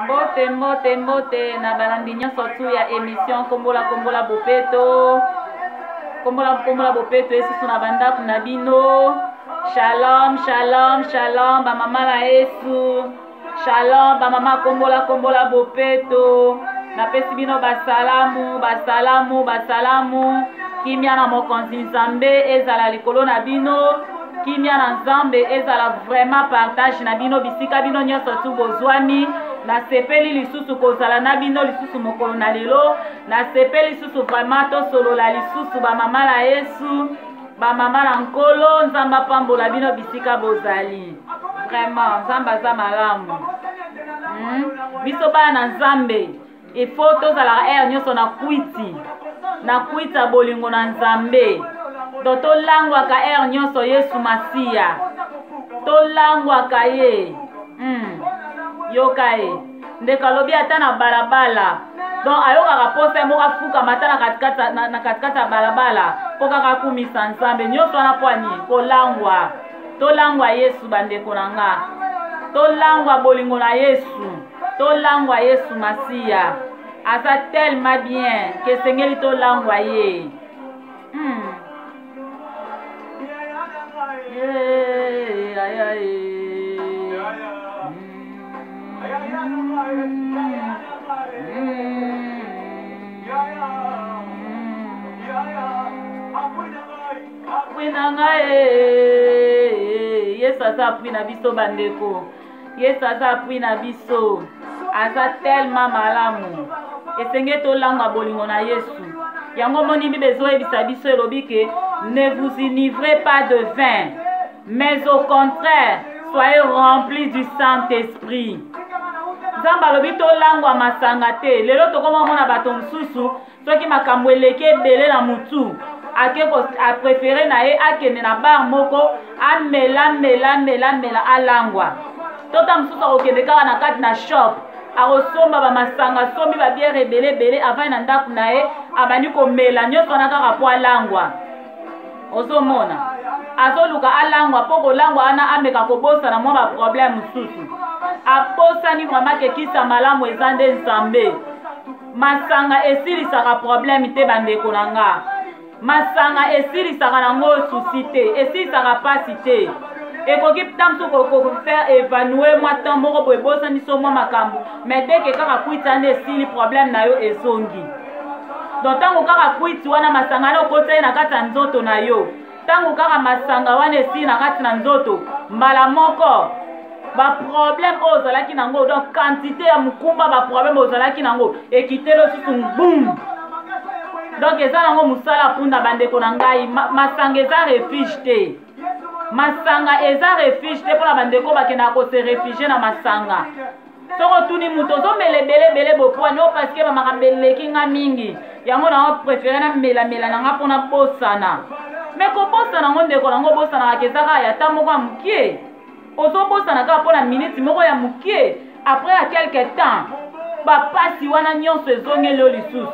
Mbote mbote mbote na balandi nyonso tu ya émission kombola kombola bopeto. Kombola bopeto esusu na bandako na bino. Shalom shalom shalom ba mama la Yesu. Shalom ba mama kombola kombola bopeto. Na pesi bino basalamu basalamu basalamu. Kimia na mokonzi Nzambe ezala likolo na bino. Kimia na Nzambe ezala vraiment partage na bino bisika bino nyonso tu bozwami. Na sepeli lisusu kozala na bino lisusu mokolo na lelo. Na sepeli lisusu vraiment to solo la lisusu ba mama la Yesu. Ba mama na nkolo Nzamba pambola bino bisika bozali. Vraiment Nzamba za malamu. Biso ba na Nzambe. Il faut tozala nyonso na kwiti. Na kwita bolingo na Nzambe. Do tolangwa ka nyonso Yesu Masia. Tolangwa ka ye. Yoka ye. Ndeka lobi ata na balabala. Donc ayoka kaposa moka fuka mata na katikata balabala. Poka kakumisa Nzambe nyonso na pwani kolangwa. Tolangwa Yesu bandeko nanga. Tolangwa bolingo na Yesu. Tolangwa Yesu Masia. Asa tellement bien que Seigneur tolangwa ye. Yesu aza appui na biso bandeko. Yesu aza appui na biso. Aza tellement malamu. Esenge tolangwa bolingo na Yesu. Yango moni bibezo ebisa biso elobi ke ne vous enivrez pas de vin, mais au contraire, soyez remplis du Saint-Esprit. Nzamba lobi tolangwa masanga te. Lelo tokoma mona bato msusu soki makambo eleke ebele na mutu. A préféré na ye akende na bar moko amela alangwa. Tota msusu akokende kaka na kati na shop. Arosomba ba masanga sombi ba bière ebele avant na ndaku na ye abandi komela nyonso na kaka po alangwa. Ozomona azoluka alangwa po kolangwa ana ameka kobosa na mwa ba problème mususu. Aposa ni vraiment ke kisa malamu ezande Nzambe. Masanga esilisaka problème te bandeko nanga. Masanga esilisaka nango souci te, esilisaka pasi te. Ekoki tamsu ko faire évanouir moi tant moko boye bosa ni so mwa makambo. Mais dès que kaka kuita nde esili problème na yo ezongi. Donc tango kaka kuiti wana masanga na okota na kati ya nzoto na yo. Tango kaka masanga wana esili na kati na nzoto mbala moko ba problème ozalaki nango. Donc quantité ya mukumba ba problème ozalaki nango ekitelo susu boum. Donc eza nango musala punda bandeko na ngai. Masanga eza refuge te. Masanga eza refuge te pona bandeko bakena ko se réfugier na masanga. Soko tuni muto zo mele bele bopwa no parce que ba makambeleki nga mingi. Yango na préférer na mela na nga pona bosana. Mais ko bosana ngo ndeko nango bosana akezaka ya tamoko mukie. Ozo bosana ka pona minute moko ya mukie. Après à quelque temps ba pasi wana nyonso ezongelo lisusu.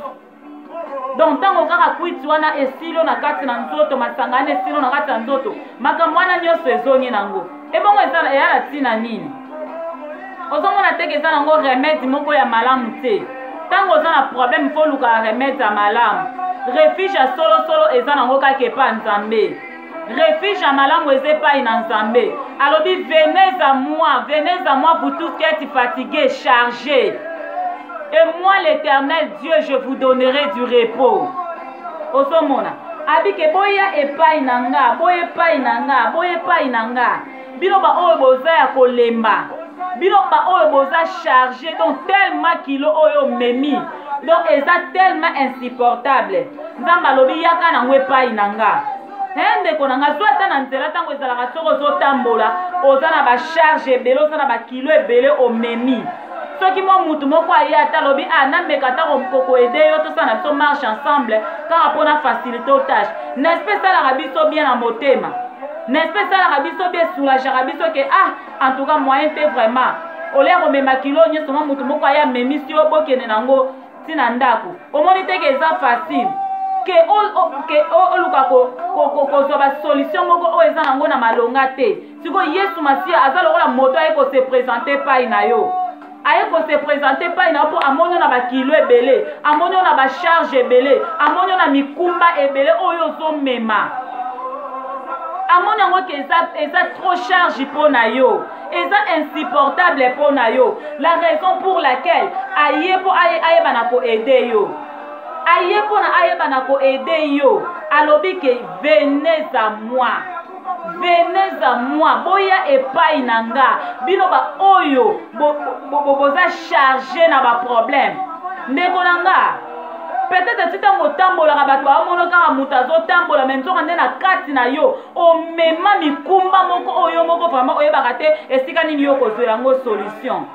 Donc tango kaka kwiti wana esilo na kati na nzoto masanga ane esilo na kati na nzoto makambo wana nyonso ezongi nango. Ebongo ezala eyala tina nini? Ozomona teke eza nango remède moko ya malamu te. Tango oza na problème fo luka remède ya malamu. Refuge ya solo eza nango kaka epa Nzambe. Refuge ya malamu eza epai na Nzambe. Alobi venez à moi vous tous qui êtes fatigués, chargés. Et moi l'Éternel Dieu, je vous donnerai du repos. Osomona. Abike boya epai nanga, boya epai nanga. Bino ba oyo boza ya kolemba. Bino ba oyo boza chargé donc tellement kilo oyo memi. Donc eza tellement insupportable. Nzamba lobi yaka na epai nanga. Hende konanga soit na nzela tango ezalaka soko zo tambola, oza na ba charge ebele, oza na ba kilo ebele o memi. Soki mo mutu moko aye ata lobi na meka ta ko aider yo to sana biso marche ensemble car pona faciliter aux tâches. N'est-ce pas ça la biso bien en motema? N'est-ce pas ça la biso bien soulager biso que en tout cas moyen te vraiment. Ole ko mema kilo nyo soma mutu moko aye memi si obokene nango tina ndako. Omoni te ke za facile. Que o luka ko so ba solution moko o eza nango na malonga te. Siko Yesu Masia azalola moto aye ko se présenter pa ina yo. aye ko se présenter pa ina po amonyo na ba kilo ebele, amonyo na ba charge ebele, amonyo na mikumba ebele oyo zo mema. Amonyo yango ke eza trop charge pour na yo, eza insupportable pour na yo. La raison pour laquelle aye po aye banako aider yo. Aye po na aye banako aider yo. Alobi ke venez à moi. Venez à moi, boya epai nanga, bino ba oyo, boza chargé na ba problème. Ndeko nanga, peut-être si tango tambola ka bato amono ka muta zo tambola même nzoka nde na kati na yo, o mema mikumba moko oyo moko vraiment oyo bakate esika nini yo kozela yango solution.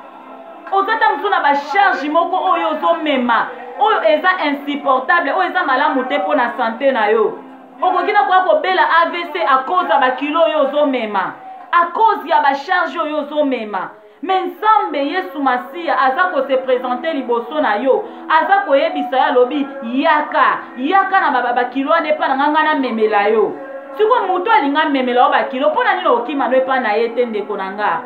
Ozata msuna ba charge moko oyo zo mema, oyo eza insupportable, oyo eza malamu te po na santé na yo. Okokina kwa kobela AVC à cause ya bakilo oyo ozomema, à cause ya bacharge oyo ozomema. Mais nzambe Yesu Masiya aza ko se présenter liboso na yo, aza koyebisa ya lobi yaka na bakilo ane pa na nganga na memela yo. Siko mutu alinga memela yo bakilo, pona nini okima no epa na ye te ndeko nanga?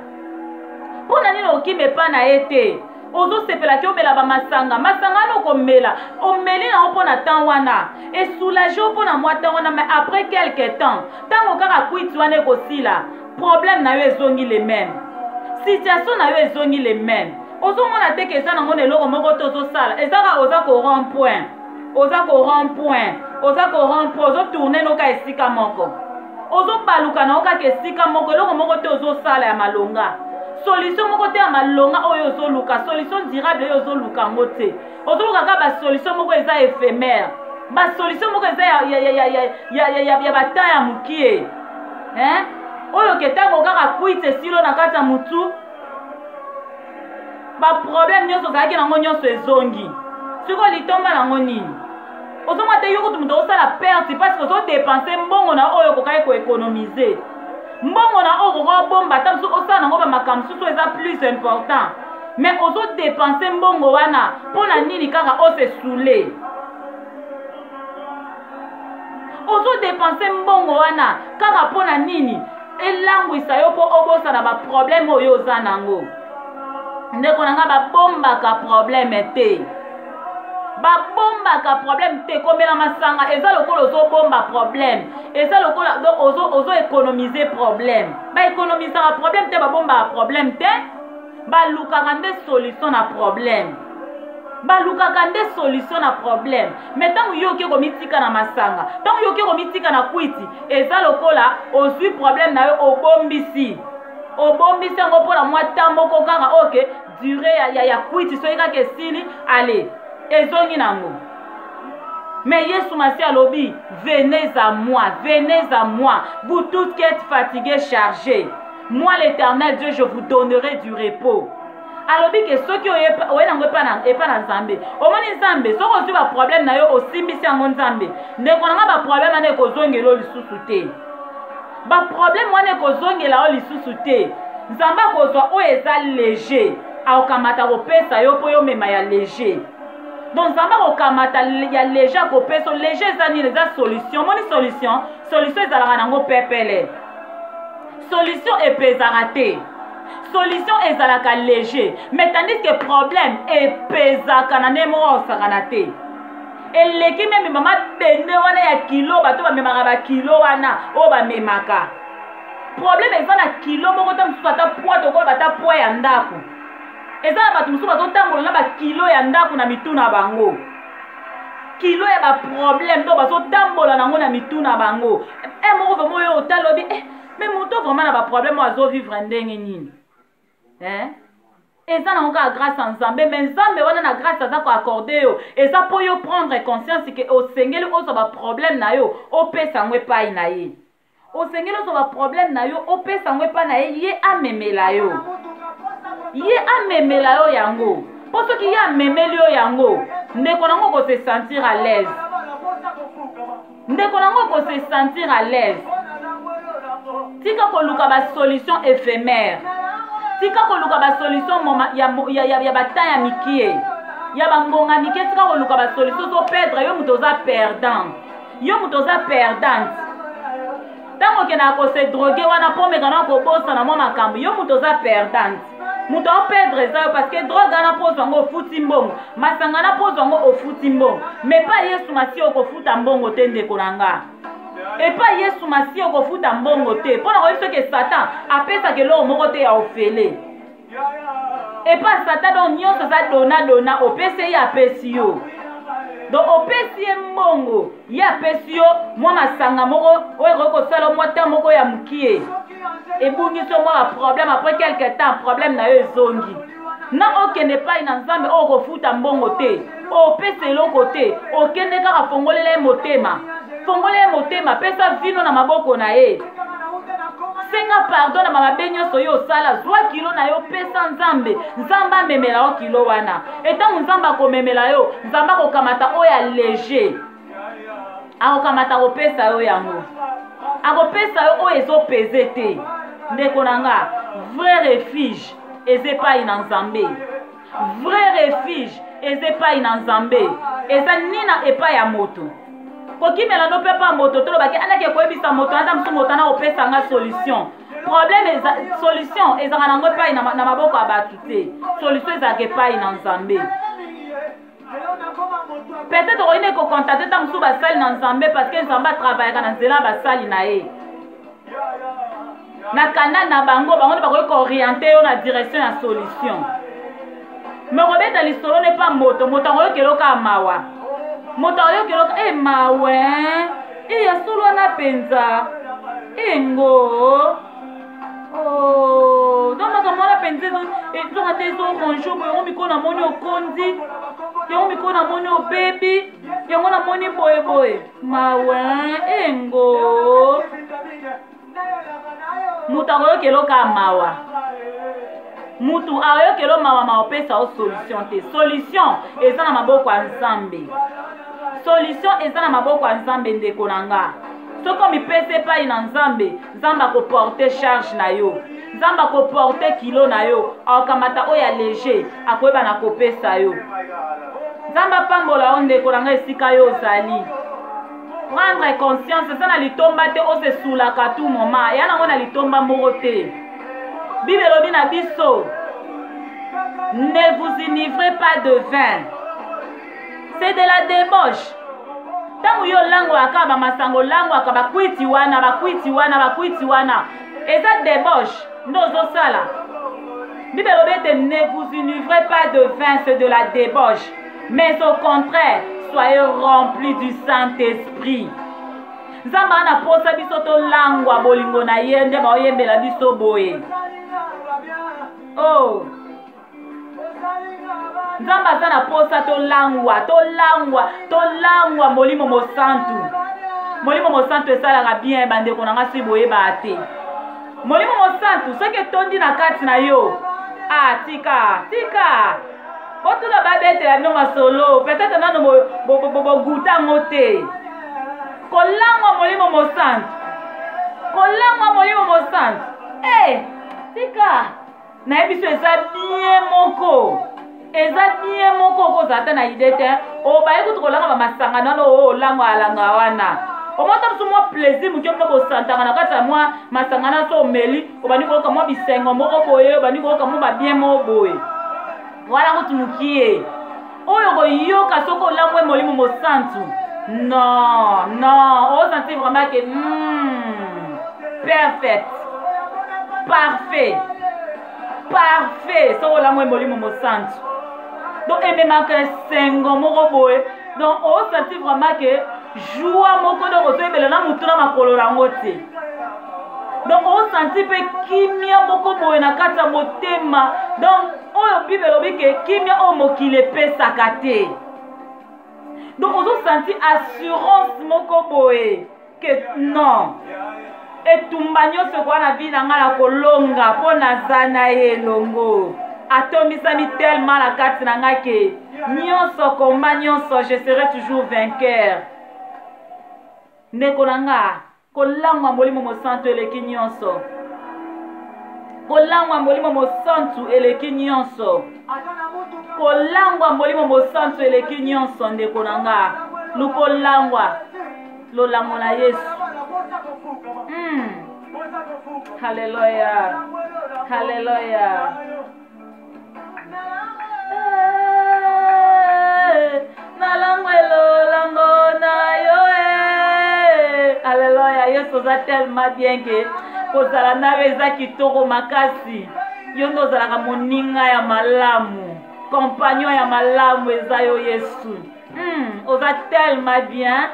Pona nini okima epa na ye te? Ozo sepela ki omela ba masanga no komela omeli na opona temps wana et soulager opona moi temps wana, mais après quelque temps tango kaka kwiti wana ekosila problème na yo ezongi les mêmes, situation na yo ezongi les mêmes. Ozo mona te ke eza nango eloko moko to ozosala ezaka oza ko rond point, ozo tourner no ka esika moko, ozo baluka na oka ke esika moko eloko moko te ozosala ya malonga. Solution moko te ya malonga oyo ozoluka, solution durable oyo ozoluka ngo te. Ozoluka ka ba solution moko eza éphémère, ba solution moko eza ya bataya mukie. Oyo ke tango kaka kwite silo na kati ya mutu, ba problème nyonso ozalaki nango nyonso ezongi. Siko litomba nango nini? Ozomwa te yo kutu mutu osala perte parce que ozodepense mbongo na oyo kokai ko économiser. Mbongo na oko bomba tamsu osana nango ba makamsu so eza plus important. Mais ozo dépenser mbongo wana pona nini kaka ose soule. Ozo dépenser mbongo wana kaka pona nini elangwisa yo po obosa na ba problème oyo oza nango. Ndeko nanga ba bomba ka problème te. Ba bomba ka problème te komela masanga eza lokolo ozo bomba problème, eza lokolo donc ozo économiser problème. Ba économiser un problème te ba bomba problème te, ba lukaka nde solution na problème. Ba lukaka nde solution na problème. Mais tant yo ke komitika na masanga, tant yo ke komitika na kwiti, eza lokola ozwi problème na yo obombisi. Obombisi ngo pona mwa tamoko kaka oke durée ya kwiti so eka ke sili allez. Ezongi nango. Mais Yesu Masiya lobi, venez à moi, vous tous qui êtes fatigués, chargés. Moi l'Éternel Dieu, je vous donnerai du repos. Alobi ke soki oye nango epa na Nzambe. Omoni Nzambe, soko ozwi ba problème na yo osimbisi yango Nzambe. Ndeko nanga ba problème ane kozongela yo lisusu te. Ba problème wane kozongela yo lisusu te. Nzambe akozwa oyo eza léger, aokamata kopesa yo po yo mema ya léger. Donc Nzambe akokamata ya léger kopesa léger eza nini eza solution. Moni solution ezalaka nango pepele. Solution epezaka te. Solution ezalaka léger, mais tandis que problème epezaka na nemo osaka na te. Eleki meme mama bende wana ya kilo bato ba memaka ba kilo wana o ba memaka. Problème eza na kilo moko ta mususu ata poids to ko bata poids ya ndako. Eza na bato mususu bazotambola na ba kilo ya ndako na mitu na bango. Kilo ya ba problème to bazotambola nango na mitu na bango. Moko vraiment yo otalobi mais moto vraiment na ba problème azo vivre ndenge nini. Eza na nga grâce à Nzambe, mais Nzambe wana na grâce aza ko accorder yo. Eza po yo prendre conscience que o sengeli ozo ba problème na yo, o pesa ngwe pa na ye. O sengeli ozo ba problème na yo, o pesa ngwe pa na ye, ye amemela yo. Ye amemela yo yango. Poso ki ye amemeli yo yango, ndeko nango ko se sentir à l'aise. Ndeko nango ko se sentir à l'aise. Tika ko luka ba solution éphémère. Tika ko luka ba solution ya bataya mikie. Ya bangonga mikie tika ko luka ba solution so perdre yo mutoza perdant. Yo mutoza perdante. Tango ke na ko se droguer wana po mekana ko bosa na mo makambo yo mutoza perdante. Muto perdre ça parce que drogue na pose ngo futi mbongo. Masanga na pose ngo o futi mbongo. Mais pas Yesu masi o ko futa mbongo te ndeko nanga. Et pas Yesu masi o ko futa mbongo te. Pona ko biso ke Satan apesa ke lo moko te ya ofele. Et pas Satan donc nyonso za dona opese ya pesi yo. Donc opesi mbongo ya pesi yo mwa masanga moko oyo ko sala mwa ta moko ya mukie. Et bungiso mwa problème après quelque temps problème na yo zongi. Na okende pa ina nzambe o ko futa mbongo te. Opese loko te. Okende kaka fongolele motema. Fongolele motema pesa vino na maboko na ye. Senga pardon na mabe nyonso yo sala zwa kilo na yo pesa nzambe nzamba memela o kilo wana etango nzamba ko memela yo nzamba ko kamata o ya léger ako kamata ko pesa yo yango ako pesa yo o ezo peze te ndeko nanga vrai refuge eze pa ina nzambe vrai refuge eze pa ina nzambe eza nina epa ya moto kokimela no pepa moto tolo baki anake koyebisa moto ata msu moto na opesa nga solution problème solution ezaka nango epai na maboko ya bato te solution ezalaka epai na nzambe peut-être oyine kokontate ta mosusu basali na nzambe parce que nzambe atravaillaka na nzela basali na ye na kanda na bango nde bakoki kooriente yo na direction ya solution mais kobeta lisolo ne pa moto yango yokeloka mawa moto yokeloka mawe ya solo wana penza ngo donc makambo wana penza ezonga te ezorangeo boye yango mikolo na moni okondi yango mikolo na moni obebi yango na moni boyeboye mawe ngo mutu akoyokeloka mawa mutu akoyokelo mawa opesa o solution te solution eza na maboko ya nzambe solution eza na maboko ya nzambe ndeko na nga soko mipese epai na nzambe nzambe akoporte charge na yo nzambe akoporte kilo na yo akokamata oyo ya léger akoyeba na kopesa yo nzambe apambola yo ndeko na nga esika yo ozali prendre conscience eza na litomba te osesulaka tout moment ya nango na litomba moko te bible elobi na biso ne vous enivrez pas de vin c'est de la débauche tango yo langwaka bamasango langwaka bakwiti wana eza débauche nde ozosala bible elobi ete ne vous enivrez pas de vin c'est de la débauche mais au contraire soyez remplis du Saint-Esprit nzambe ana posa biso tolangwa bolingo na ye nde baoyembela biso boye nzambe aza na posa tolangwa molimo mosantu esalaka bien bandeko na nga si boyeba te molimo mosantu soki etondi na kati na yo tika botuna babetela bino masolo peut-être nano boguta yango te kolangwa molimo mosantu tika nayebi biso eza bien moko okozala te na ide te obaye kutu kolanga bamasanga nano olangwa alanga wana omota mosu mwa plaisir moki omino kosantaka na kati ya mwa masanga na so omeli obandi koloka mwa bisengo moko boye obandi koloka mwa babien moko boye wala kutu mokie oyo koyoka soki olangwe molimo mosantu non osanti vraiment que parfait soki olangwe molimo mosantu donc ememaka esengo moko boye donc osanti vraiment que joie moko donc ozoyebela na mutu na makolo yango te donc osanti mpe kimia moko boye na kati ya motema donc oyo bible elobi ke kimia oyo mokili epesaka te donc ozosanti assurance moko boye ke non etumba nyonso ekoka na vi na ngai na kolonga mpo naza na ye elongo atombisami tellement na kati na ngai ke nyonso komba nyonso je serai toujours vainqueur ndeko na nga kolangwa molimo mosantu eleki nyonso kolangwa molimo mosantu eleki nyonso kolangwa molimo mosantu eleki nyonso ndeko na nga lukolangwa lolango na Yesu Hallelujah. eza tellement bien ke kozala nawe eza kitoko makasi yo nde ozalaka moninga ya malamu compagnon ya malamu eza yo Yesu oza tellement bien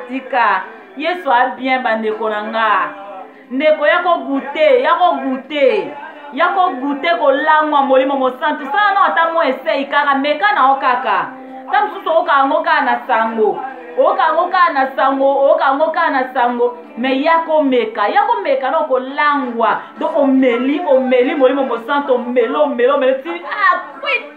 tika Yesu a bien bandeko na nga ndeko yako goûter kolangwa molimo mosantu sala no ata mo esei kaka meka na okaka ta mosusu okango kaka na sango me yako meka na kolangwa donc omeli molimo mosantu omelo ti kwit